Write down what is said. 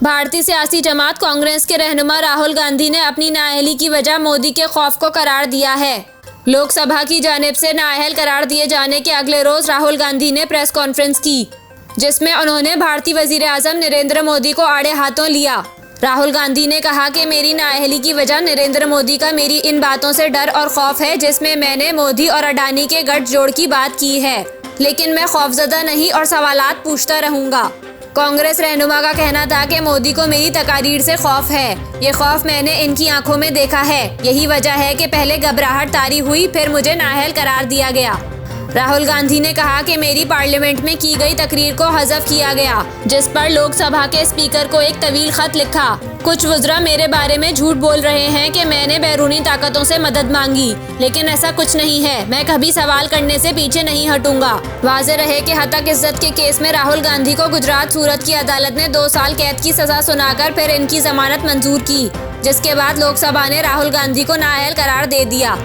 भारतीय सियासी जमात कांग्रेस के रहनुमा राहुल गांधी ने अपनी नाअहली की वजह मोदी के खौफ को करार दिया है। लोकसभा की जानिब से नाअहल करार दिए जाने के अगले रोज राहुल गांधी ने प्रेस कॉन्फ्रेंस की, जिसमें उन्होंने भारतीय वजीर आजम नरेंद्र मोदी को आड़े हाथों लिया। राहुल गांधी ने कहा कि मेरी नाअहली की वजह नरेंद्र मोदी का मेरी इन बातों से डर और खौफ है, जिसमें मैंने मोदी और अडानी के गठजोड़ की बात की है, लेकिन मैं खौफजदा नहीं और सवालात पूछता रहूंगा। कांग्रेस रहनुमा का कहना था कि मोदी को मेरी तकारीर से खौफ है। ये खौफ मैंने इनकी आंखों में देखा है। यही वजह है कि पहले घबराहट तारी हुई, फिर मुझे नाअहल करार दिया गया। राहुल गांधी ने कहा कि मेरी पार्लियामेंट में की गई तकरीर को हज़फ किया गया, जिस पर लोकसभा के स्पीकर को एक तवील खत लिखा। कुछ वज़रा मेरे बारे में झूठ बोल रहे हैं कि मैंने बैरूनी ताकतों से मदद मांगी, लेकिन ऐसा कुछ नहीं है। मैं कभी सवाल करने से पीछे नहीं हटूंगा। वाज़ेह रहे कि हतक इज्जत के केस में राहुल गांधी को गुजरात सूरत की अदालत ने 2 साल कैद की सजा सुनाकर फिर इनकी जमानत मंजूर की, जिसके बाद लोकसभा ने राहुल गांधी को नाअहल करार दे दिया।